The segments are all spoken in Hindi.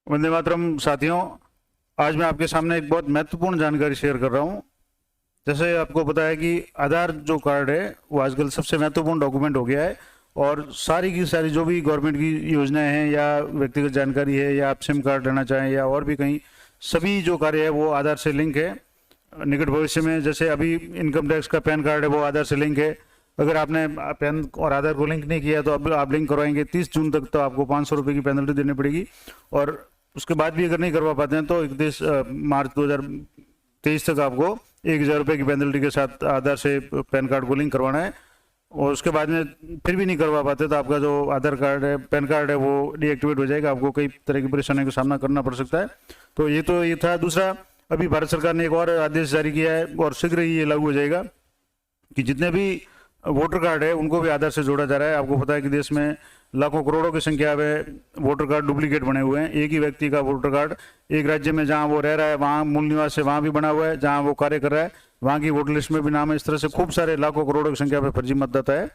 वंदे मातरम साथियों। आज मैं आपके सामने एक बहुत महत्वपूर्ण जानकारी शेयर कर रहा हूं। जैसे आपको पता है कि आधार जो कार्ड है वो आजकल सबसे महत्वपूर्ण डॉक्यूमेंट हो गया है, और सारी की सारी जो भी गवर्नमेंट की योजनाएं हैं या व्यक्तिगत जानकारी है या आप सिम कार्ड लेना चाहें या और भी कहीं, सभी जो कार्य है वो आधार से लिंक है। निकट भविष्य में जैसे अभी इनकम टैक्स का पैन कार्ड है वो आधार से लिंक है। अगर आपने पैन और आधार को लिंक नहीं किया तो अब आप लिंक करवाएंगे 30 जून तक तो आपको 500 रुपये की पेनल्टी देनी पड़ेगी, और उसके बाद भी अगर नहीं करवा पाते हैं तो 31 मार्च 2023 तक आपको 1000 रुपये की पेनल्टी के साथ आधार से पैन कार्ड को लिंक करवाना है। और उसके बाद में फिर भी नहीं करवा पाते तो आपका जो आधार कार्ड है, पैन कार्ड है, वो डीएक्टिवेट हो जाएगा। आपको कई तरह की परेशानियों का सामना करना पड़ सकता है। तो ये था। दूसरा, अभी भारत सरकार ने एक और आदेश जारी किया है और शीघ्र ही ये लागू हो जाएगा कि जितने भी वोटर कार्ड है उनको भी आधार से जोड़ा जा रहा है। आपको पता है कि देश में लाखों करोड़ों की संख्या में वोटर कार्ड डुप्लीकेट बने हुए हैं। एक ही व्यक्ति का वोटर कार्ड एक राज्य में जहां वो रह रहा है, वहां मूल निवास है, वहां भी बना हुआ है, जहां वो कार्य कर रहा है वहां की वोटर लिस्ट में भी नाम है। इस तरह से खूब सारे लाखों करोड़ों की संख्या में फर्जी मतदाता है।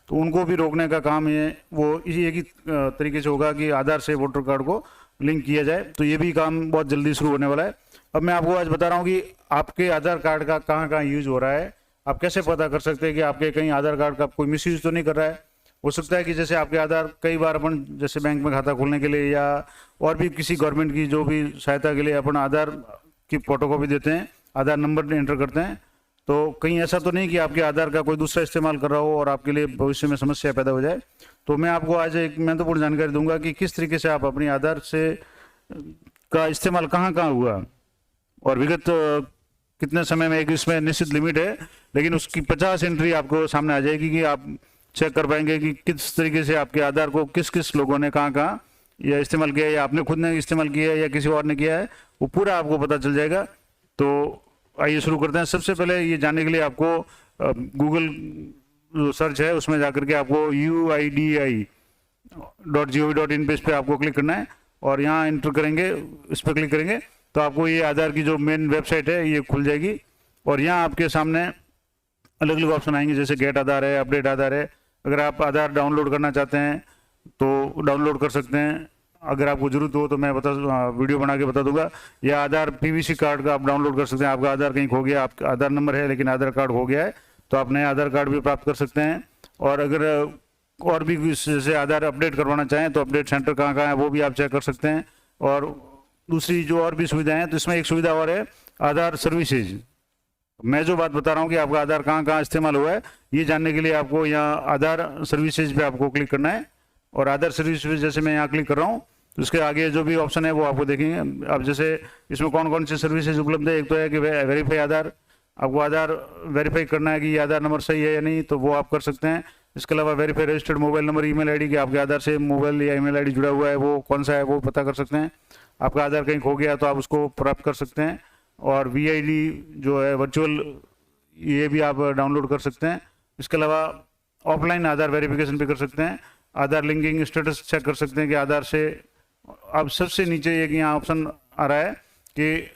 तो उनको भी रोकने का काम ये वो इसी एक ही तरीके से होगा कि आधार से वोटर कार्ड को लिंक किया जाए। तो ये भी काम बहुत जल्दी शुरू होने वाला है। अब मैं आपको आज बता रहा हूँ कि आपके आधार कार्ड का कहाँ कहाँ यूज हो रहा है। आप कैसे पता कर सकते हैं कि आपके कहीं आधार कार्ड का कोई मिसयूज तो नहीं कर रहा है। हो सकता है कि जैसे आपके आधार कई बार अपन जैसे बैंक में खाता खोलने के लिए या और भी किसी गवर्नमेंट की जो भी सहायता के लिए अपन आधार की फोटोकॉपी देते हैं, आधार नंबर एंटर करते हैं, तो कहीं ऐसा तो नहीं कि आपके आधार का कोई दूसरा इस्तेमाल कर रहा हो और आपके लिए भविष्य में समस्या पैदा हो जाए। तो मैं आपको आज एक महत्वपूर्ण जानकारी दूंगा कि किस तरीके से आप अपनी आधार से का इस्तेमाल कहाँ कहाँ हुआ और विगत कितने समय में। एक इसमें निश्चित लिमिट है, लेकिन उसकी 50 एंट्री आपको सामने आ जाएगी कि आप चेक कर पाएंगे कि किस तरीके से आपके आधार को किस किस लोगों ने कहाँ कहाँ या इस्तेमाल किया, या आपने खुद ने इस्तेमाल किया है या किसी और ने किया है, वो पूरा आपको पता चल जाएगा। तो आइए शुरू करते हैं। सबसे पहले ये जानने के लिए आपको गूगल जो सर्च है उसमें जाकर के आपको UIDI.gov.in पे इस पर आपको क्लिक करना है और यहाँ एंटर करेंगे, इस पर क्लिक करेंगे तो आपको ये आधार की जो मेन वेबसाइट है ये खुल जाएगी। और यहाँ आपके सामने अलग अलग ऑप्शन आएंगे, जैसे गेट आधार है, अपडेट आधार है। अगर आप आधार डाउनलोड करना चाहते हैं तो डाउनलोड कर सकते हैं, अगर आपको जरूरत हो तो मैं वीडियो बना के बता दूंगा। या आधार PVC कार्ड का आप डाउनलोड कर सकते हैं। आपका आधार कहीं खो गया, आपका आधार नंबर है लेकिन आधार कार्ड हो गया है तो आप नया आधार कार्ड भी प्राप्त कर सकते हैं। और अगर और भी जैसे आधार अपडेट करवाना चाहें तो अपडेट सेंटर कहाँ कहाँ है वो भी आप चेक कर सकते हैं। और दूसरी जो और भी सुविधाएं हैं, तो इसमें एक सुविधा और है, आधार सर्विसेज। मैं जो बात बता रहा हूँ कि आपका आधार कहाँ कहाँ इस्तेमाल हुआ है, ये जानने के लिए आपको यहाँ आधार सर्विसेज पे आपको क्लिक करना है। और आधार सर्विसेज जैसे मैं यहाँ क्लिक कर रहा हूँ तो उसके आगे जो भी ऑप्शन है वो आपको देखेंगे। अब जैसे इसमें कौन कौन सी सर्विसेज उपलब्ध है, एक तो है कि वेरीफाई आधार, आपको आधार वेरीफाई करना है कि ये आधार नंबर सही है या नहीं, तो वो आप कर सकते हैं। इसके अलावा verify registered mobile number, email ID कि आपके आधार से मोबाइल या ईमेल आईडी जुड़ा हुआ है वो कौन सा है वो पता कर सकते हैं। आपका आधार कहीं खो गया तो आप उसको प्राप्त कर सकते हैं। और VID जो है वर्चुअल, ये भी आप डाउनलोड कर सकते हैं। इसके अलावा ऑफलाइन आधार वेरिफिकेशन भी कर सकते हैं। आधार लिंकिंग स्टेटस चेक कर सकते हैं कि आधार से। अब सबसे नीचे एक यहाँ ऑप्शन आ रहा है कि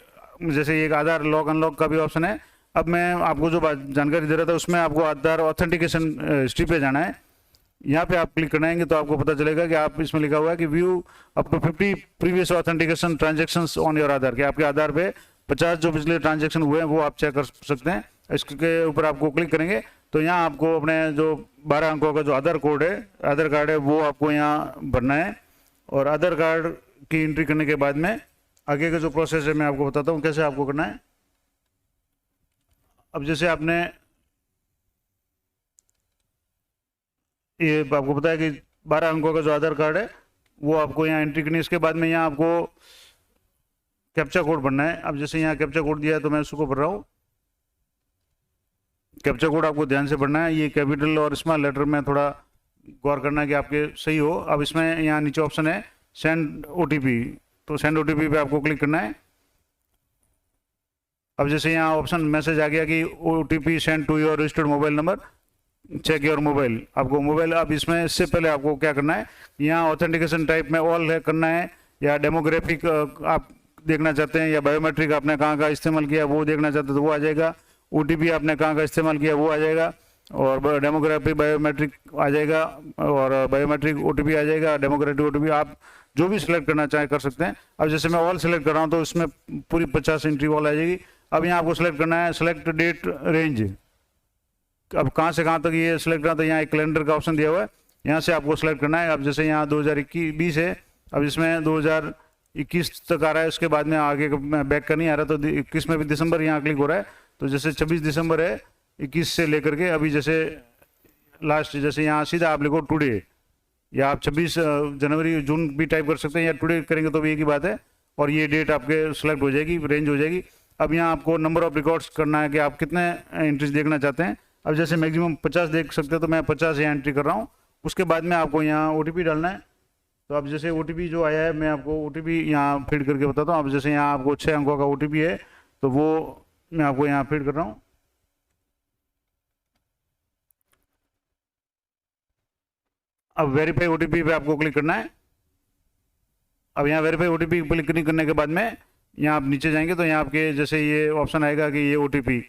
जैसे एक आधार लॉक अनलॉक का भी ऑप्शन है। अब मैं आपको जो जानकारी दे रहा था उसमें आपको आधार ऑथेंटिकेशन हिस्ट्री पे जाना है। यहाँ पे आप क्लिक कराएंगे तो आपको पता चलेगा कि आप इसमें लिखा हुआ है कि view up to 50 previous authentication transactions on your Aadhaar, के आपके आधार पे 50 जो पिछले ट्रांजेक्शन हुए हैं वो आप चेक कर सकते हैं। इसके ऊपर आपको क्लिक करेंगे तो यहाँ आपको अपने जो 12 अंकों का जो आधार कोड है, आधार कार्ड है, वो आपको यहाँ भरना है। और आधार कार्ड की एंट्री करने के बाद में आगे का जो प्रोसेस है मैं आपको बताता हूँ कैसे आपको करना है। अब जैसे आपने ये आपको पता है कि 12 अंकों का जो आधार कार्ड है वो आपको यहाँ एंट्री करनी है। इसके बाद में यहाँ आपको कैप्चा कोड भरना है। अब जैसे यहाँ कैप्चा कोड दिया है तो मैं उसको भर रहा हूँ। कैप्चा कोड आपको ध्यान से भरना है। ये कैपिटल और स्मॉल लेटर में थोड़ा गौर करना है कि आपके सही हो। अब इसमें यहाँ नीचे ऑप्शन है सेंड OTP, तो सेंड OTP पे आपको क्लिक करना है। अब जैसे यहाँ ऑप्शन मैसेज आ गया कि OTP send to your registered mobile number, check your mobile. आपको मोबाइल, अब इसमें इससे पहले आपको क्या करना है, यहाँ ऑथेंटिकेशन टाइप में ऑल है करना है, या डेमोग्राफिक आप देखना चाहते हैं, या बायोमेट्रिक आपने कहाँ का इस्तेमाल किया वो देखना चाहते हैं तो वो आ जाएगा। OTP आपने कहाँ का इस्तेमाल किया वो आ जाएगा। और डेमोग्राफी बायोमेट्रिक आ जाएगा, और बायोमेट्रिक ओटीपी आ जाएगा, डेमोग्राफिक ओटीपी आप जो भी सिलेक्ट करना चाहे कर सकते हैं। अब जैसे मैं ऑल सिलेक्ट कर रहा हूँ तो इसमें पूरी 50 एंट्री ऑल आ जाएगी। अब यहाँ आपको सिलेक्ट करना है सिलेक्ट डेट रेंज। अब कहाँ से कहाँ तक ये सिलेक्ट करना, तो यहाँ एक कैलेंडर का ऑप्शन दिया हुआ है, यहाँ से आपको सिलेक्ट करना है। अब जैसे यहाँ 2021-20 है, अब इसमें 2021 तक आ रहा है, उसके बाद में आगे बैक का नहीं आ रहा, तो 21 में भी दिसंबर यहाँ क्लिक हो रहा है। तो जैसे 26 दिसंबर है 21 से लेकर के अभी जैसे लास्ट, जैसे यहाँ सीधा आप लिखो टुडे, या आप 26 जनवरी जून भी टाइप कर सकते हैं, या टुडे करेंगे तो भी एक ही बात है, और ये डेट आपके सेलेक्ट हो जाएगी, रेंज हो जाएगी। अब यहाँ आपको नंबर ऑफ रिकॉर्ड्स करना है कि आप कितने एंट्रीज देखना चाहते हैं। अब जैसे मैक्सिमम 50 देख सकते हैं, तो मैं 50 यहाँ एंट्री कर रहा हूँ। उसके बाद में आपको यहाँ OTP डालना है। तो अब जैसे OTP जो आया है, मैं आपको OTP यहाँ फीड करके बताता हूँ। अब जैसे यहाँ आपको 6 अंकों का OTP है, तो वो मैं आपको यहाँ फीड कर रहा हूँ। अब वेरीफाई OTP पे आपको क्लिक करना है। अब यहाँ वेरीफाई OTP पे क्लिक करने के बाद में यहाँ आप नीचे जाएंगे तो यहाँ आपके जैसे ये ऑप्शन आएगा कि ये OTP,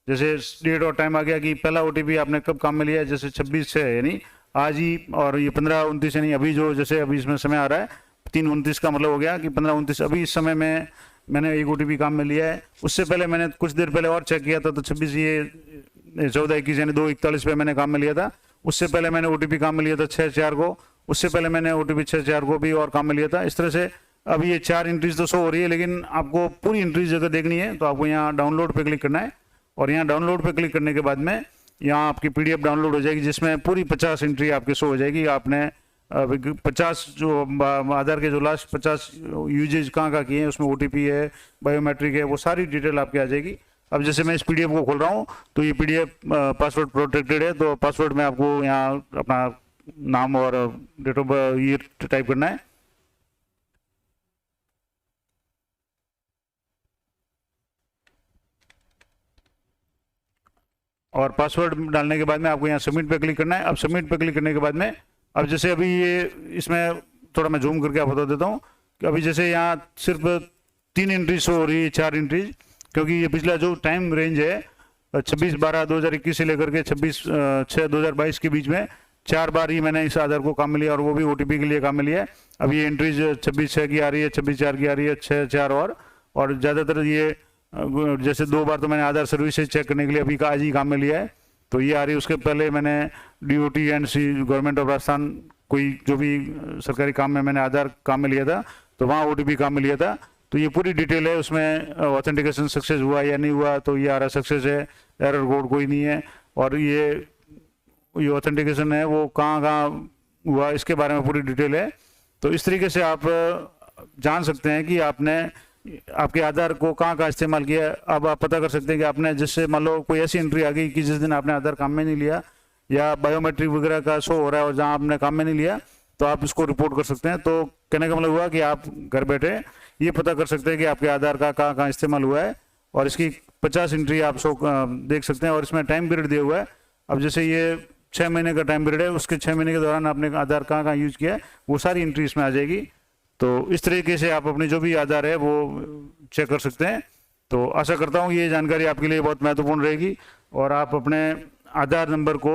जैसे डेट और टाइम आ गया कि पहला OTP आपने कब काम में लिया है, जैसे 26 है यानी आज ही, और ये 15-29 यानी अभी जो जैसे अभी इसमें समय आ रहा है 3-29 का मतलब हो गया कि 15-29 अभी इस समय में मैंने एक OTP काम में लिया है। उससे पहले मैंने कुछ देर पहले और चेक किया था, तो 26 ये 14-21 यानी 2:41 पे मैंने काम में लिया था। उससे पहले मैंने OTP काम में लिया था 6/4 को, उससे पहले मैंने OTP 6/4 को भी और काम में लिया था। इस तरह से अब ये 4 एंट्रीज तो शो हो रही है, लेकिन आपको पूरी एंट्रीज अगर देखनी है तो आपको यहाँ डाउनलोड पे क्लिक करना है, और यहाँ डाउनलोड पे क्लिक करने के बाद में यहाँ आपकी PDF डाउनलोड हो जाएगी, जिसमें पूरी 50 एंट्री आपके शो हो जाएगी। आपने 50 जो आधार के जो लास्ट 50 यूजेज कहाँ किए हैं, उसमें OTP है, बायोमेट्रिक है, वो सारी डिटेल आपकी आ जाएगी। अब जैसे मैं इस PDF को खोल रहा हूँ तो ये PDF पासवर्ड प्रोटेक्टेड है, तो पासवर्ड में आपको यहाँ अपना नाम और डेट ऑफ ईयर टाइप करना है। और पासवर्ड डालने के बाद में आपको यहाँ सबमिट पे क्लिक करना है। अब सबमिट पे क्लिक करने के बाद में अब जैसे अभी ये इसमें थोड़ा मैं जूम करके आपको बता देता हूँ कि अभी जैसे यहाँ सिर्फ 3 एंट्री शो हो रही है, 4 एंट्रीज, क्योंकि ये पिछला जो टाइम रेंज है 26/12/2021 से लेकर के 26/6/2022 के बीच में 4 बार ही मैंने इस आधार को काम में लिया, और वो भी OTP के लिए काम में लिया है। अब ये एंट्रीज 26/6 की आ रही है, 26/4 की आ रही है, 6/4 और ज़्यादातर ये जैसे 2 बार तो मैंने आधार सर्विसेज चेक करने के लिए अभी आज ही काम में लिया है, तो ये आ रही है। उसके पहले मैंने DOT&C गवर्नमेंट ऑफ राजस्थान कोई जो भी सरकारी काम में मैंने आधार काम में लिया था, तो वहाँ OTP काम में लिया था। तो ये पूरी डिटेल है, उसमें ऑथेंटिकेशन सक्सेस हुआ या नहीं हुआ, तो ये आ रहा सक्सेस है, एरर कोड कोई नहीं है, और ये ऑथेंटिकेशन है वो कहाँ हुआ, इसके बारे में पूरी डिटेल है। तो इस तरीके से आप जान सकते हैं कि आपने आपके आधार को कहाँ इस्तेमाल किया। अब आप पता कर सकते हैं कि आपने जिससे मान लो कोई ऐसी एंट्री आ गई कि जिस दिन आपने आधार काम में नहीं लिया, या बायोमेट्रिक वगैरह का शो हो रहा है और जहाँ आपने काम में नहीं लिया, तो आप इसको रिपोर्ट कर सकते हैं। तो कहने का मतलब हुआ कि आप घर बैठे ये पता कर सकते हैं कि आपके आधार का कहाँ इस्तेमाल हुआ है, और इसकी 50 एंट्री आप शो देख सकते हैं। और इसमें टाइम पीरियड दिया हुआ है। अब जैसे ये 6 महीने का टाइम पीरियड है, उसके 6 महीने के दौरान आपने आधार कहाँ यूज किया है, वो सारी एंट्री इसमें आ जाएगी। तो इस तरीके से आप अपनी जो भी आधार है वो चेक कर सकते हैं। तो आशा करता हूँ ये जानकारी आपके लिए बहुत महत्वपूर्ण रहेगी, और आप अपने आधार नंबर को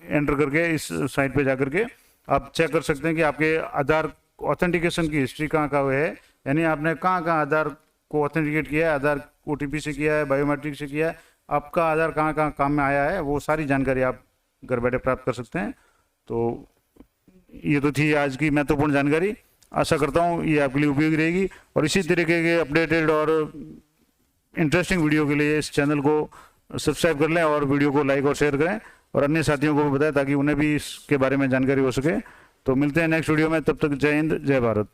एंटर करके इस साइट पे जाकर के आप चेक कर सकते हैं कि आपके आधार ऑथेंटिकेशन की हिस्ट्री कहाँ है, यानी आपने कहाँ आधार को ऑथेंटिकेट किया है, आधार OTP से किया है, बायोमेट्रिक से किया है, आपका आधार कहाँ काम में आया है, वो सारी जानकारी आप घर बैठे प्राप्त कर सकते हैं। तो ये तो थी आज की महत्वपूर्ण जानकारी। आशा करता हूँ ये आपके लिए उपयोगी रहेगी, और इसी तरीके के अपडेटेड और इंटरेस्टिंग वीडियो के लिए इस चैनल को सब्सक्राइब कर लें, और वीडियो को लाइक और शेयर करें, और अन्य साथियों को भी बताएं ताकि उन्हें भी इसके बारे में जानकारी हो सके। तो मिलते हैं नेक्स्ट वीडियो में, तब तक जय हिंद, जय भारत।